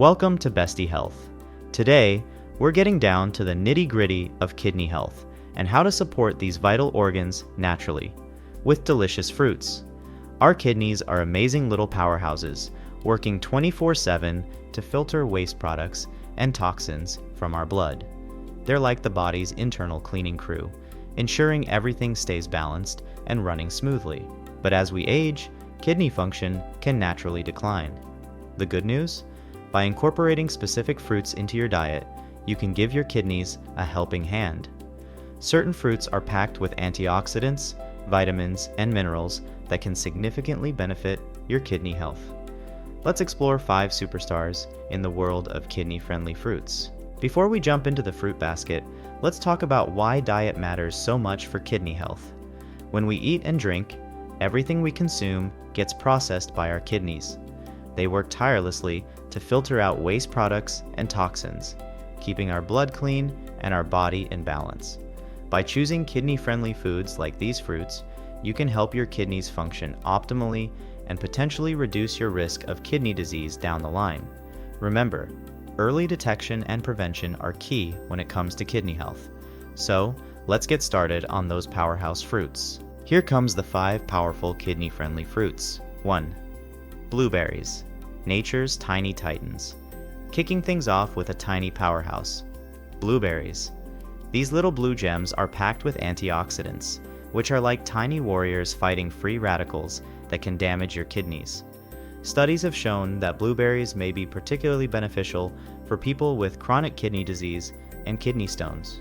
Welcome to Bestie Health. Today, we're getting down to the nitty-gritty of kidney health and how to support these vital organs naturally, with delicious fruits. Our kidneys are amazing little powerhouses, working 24/7 to filter waste products and toxins from our blood. They're like the body's internal cleaning crew, ensuring everything stays balanced and running smoothly. But as we age, kidney function can naturally decline. The good news? By incorporating specific fruits into your diet, you can give your kidneys a helping hand. Certain fruits are packed with antioxidants, vitamins, and minerals that can significantly benefit your kidney health. Let's explore 5 superstars in the world of kidney-friendly fruits. Before we jump into the fruit basket, let's talk about why diet matters so much for kidney health. When we eat and drink, everything we consume gets processed by our kidneys. They work tirelessly to filter out waste products and toxins, keeping our blood clean and our body in balance. By choosing kidney-friendly foods like these fruits, you can help your kidneys function optimally and potentially reduce your risk of kidney disease down the line. Remember, early detection and prevention are key when it comes to kidney health. So, let's get started on those powerhouse fruits. Here comes the 5 powerful kidney-friendly fruits. 1. Blueberries, nature's tiny titans. Kicking things off with a tiny powerhouse. Blueberries. These little blue gems are packed with antioxidants, which are like tiny warriors fighting free radicals that can damage your kidneys. Studies have shown that blueberries may be particularly beneficial for people with chronic kidney disease and kidney stones.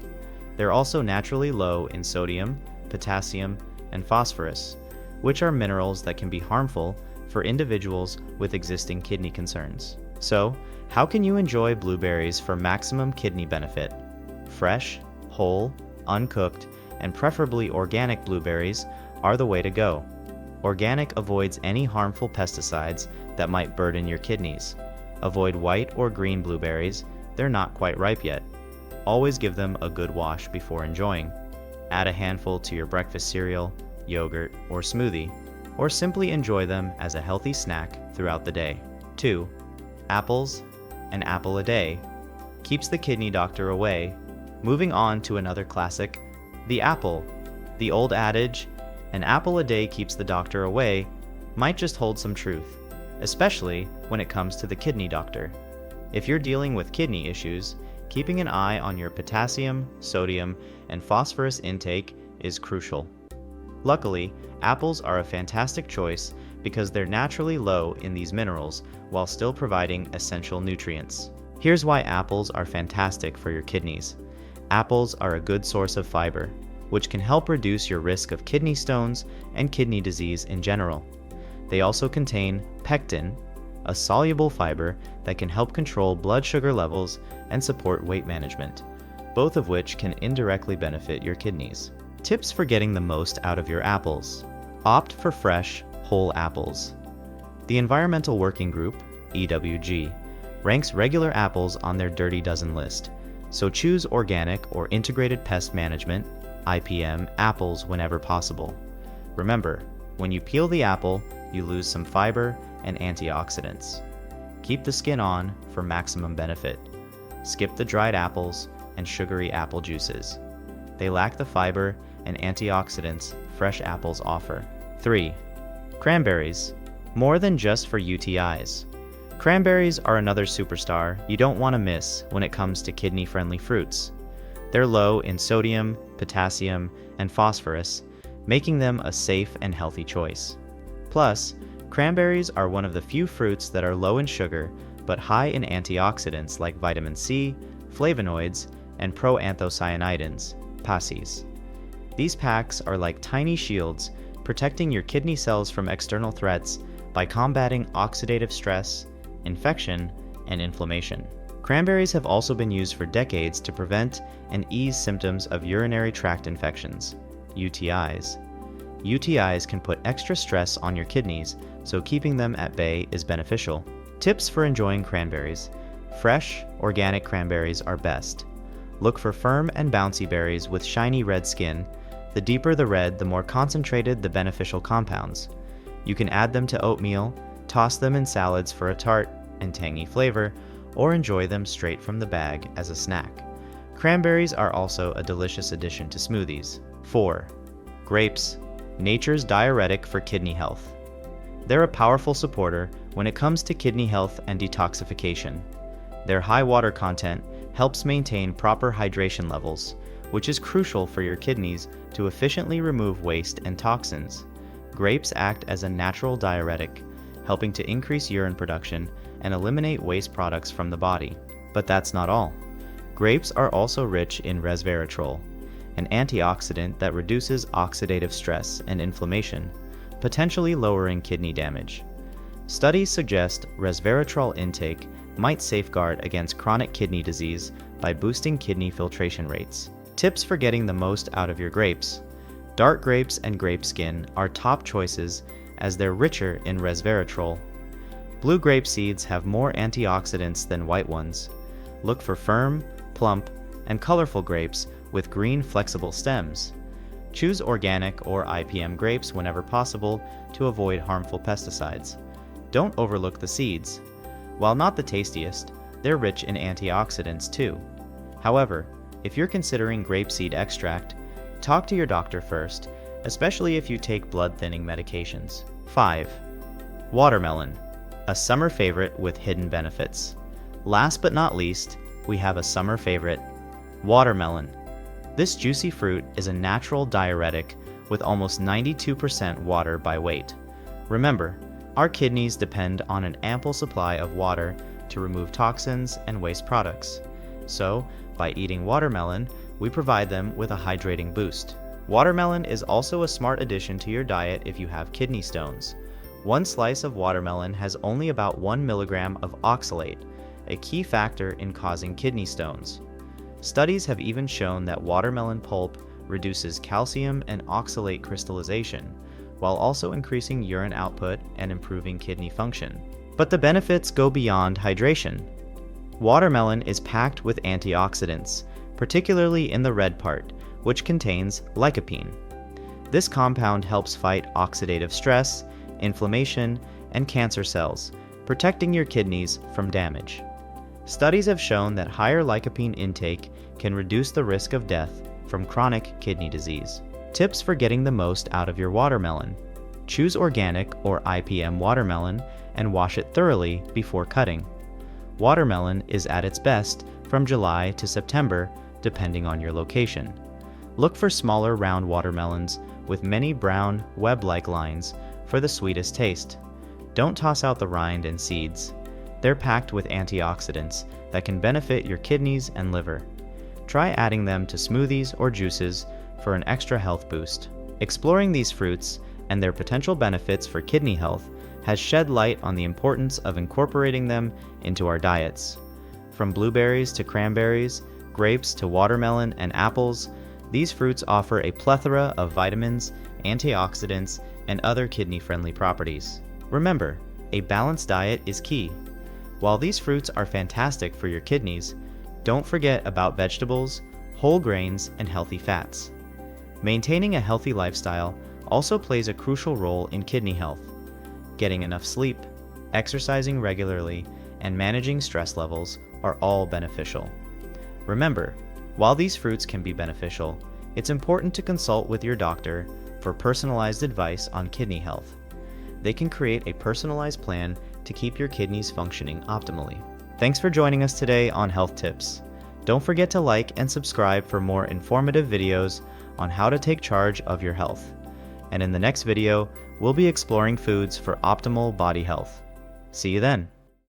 They're also naturally low in sodium, potassium, and phosphorus, which are minerals that can be harmful for individuals with existing kidney concerns. So, how can you enjoy blueberries for maximum kidney benefit? Fresh, whole, uncooked, and preferably organic blueberries are the way to go. Organic avoids any harmful pesticides that might burden your kidneys. Avoid white or green blueberries, they're not quite ripe yet. Always give them a good wash before enjoying. Add a handful to your breakfast cereal, yogurt, or smoothie, or simply enjoy them as a healthy snack throughout the day. 2. Apples. An apple a day keeps the kidney doctor away. Moving on to another classic, the apple. The old adage, an apple a day keeps the doctor away, might just hold some truth, especially when it comes to the kidney doctor. If you're dealing with kidney issues, keeping an eye on your potassium, sodium, and phosphorus intake is crucial. Luckily, apples are a fantastic choice because they're naturally low in these minerals while still providing essential nutrients. Here's why apples are fantastic for your kidneys. Apples are a good source of fiber, which can help reduce your risk of kidney stones and kidney disease in general. They also contain pectin, a soluble fiber that can help control blood sugar levels and support weight management, both of which can indirectly benefit your kidneys. Tips for getting the most out of your apples. Opt for fresh, whole apples. The Environmental Working Group, EWG, ranks regular apples on their Dirty Dozen list, so choose organic or integrated pest management, IPM, apples whenever possible. Remember, when you peel the apple, you lose some fiber and antioxidants. Keep the skin on for maximum benefit. Skip the dried apples and sugary apple juices. They lack the fiber and antioxidants fresh apples offer. 3. Cranberries. More than just for UTIs. Cranberries are another superstar you don't want to miss when it comes to kidney-friendly fruits. They're low in sodium, potassium, and phosphorus, making them a safe and healthy choice. Plus, cranberries are one of the few fruits that are low in sugar but high in antioxidants like vitamin C, flavonoids, and proanthocyanidins, PACs. These packs are like tiny shields protecting your kidney cells from external threats by combating oxidative stress, infection, and inflammation. Cranberries have also been used for decades to prevent and ease symptoms of urinary tract infections, UTIs. UTIs can put extra stress on your kidneys, so keeping them at bay is beneficial. Tips for enjoying cranberries. Fresh, organic cranberries are best. Look for firm and bouncy berries with shiny red skin. The deeper the red, the more concentrated the beneficial compounds. You can add them to oatmeal, toss them in salads for a tart and tangy flavor, or enjoy them straight from the bag as a snack. Cranberries are also a delicious addition to smoothies. 4. Grapes, nature's diuretic for kidney health. They're a powerful supporter when it comes to kidney health and detoxification. Their high water content helps maintain proper hydration levels, which is crucial for your kidneys to efficiently remove waste and toxins. Grapes act as a natural diuretic, helping to increase urine production and eliminate waste products from the body. But that's not all. Grapes are also rich in resveratrol, an antioxidant that reduces oxidative stress and inflammation, potentially lowering kidney damage. Studies suggest resveratrol intake might safeguard against chronic kidney disease by boosting kidney filtration rates. Tips for getting the most out of your grapes. Dark grapes and grape skin are top choices as they're richer in resveratrol. Blue grape seeds have more antioxidants than white ones. Look for firm, plump, and colorful grapes with green flexible stems. Choose organic or IPM grapes whenever possible to avoid harmful pesticides. Don't overlook the seeds. While not the tastiest, they're rich in antioxidants too. However, if you're considering grapeseed extract, talk to your doctor first, especially if you take blood-thinning medications. 5. Watermelon, a summer favorite with hidden benefits. Last but not least, we have a summer favorite, watermelon. This juicy fruit is a natural diuretic with almost 92% water by weight. Remember, our kidneys depend on an ample supply of water to remove toxins and waste products. So, by eating watermelon, we provide them with a hydrating boost. Watermelon is also a smart addition to your diet if you have kidney stones. One slice of watermelon has only about 1 milligram of oxalate, a key factor in causing kidney stones. Studies have even shown that watermelon pulp reduces calcium and oxalate crystallization, while also increasing urine output and improving kidney function. But the benefits go beyond hydration. Watermelon is packed with antioxidants, particularly in the red part, which contains lycopene. This compound helps fight oxidative stress, inflammation, and cancer cells, protecting your kidneys from damage. Studies have shown that higher lycopene intake can reduce the risk of death from chronic kidney disease. Tips for getting the most out of your watermelon. Choose organic or IPM watermelon and wash it thoroughly before cutting. Watermelon is at its best from July to September, depending on your location. Look for smaller round watermelons with many brown, web-like lines for the sweetest taste. Don't toss out the rind and seeds. They're packed with antioxidants that can benefit your kidneys and liver. Try adding them to smoothies or juices for an extra health boost. Exploring these fruits and their potential benefits for kidney health has shed light on the importance of incorporating them into our diets. From blueberries to cranberries, grapes to watermelon and apples, these fruits offer a plethora of vitamins, antioxidants, and other kidney-friendly properties. Remember, a balanced diet is key. While these fruits are fantastic for your kidneys, don't forget about vegetables, whole grains, and healthy fats. Maintaining a healthy lifestyle also plays a crucial role in kidney health. Getting enough sleep, exercising regularly, and managing stress levels are all beneficial. Remember, while these fruits can be beneficial, it's important to consult with your doctor for personalized advice on kidney health. They can create a personalized plan to keep your kidneys functioning optimally. Thanks for joining us today on Health Tips. Don't forget to like and subscribe for more informative videos on how to take charge of your health. And in the next video, we'll be exploring foods for optimal body health. See you then.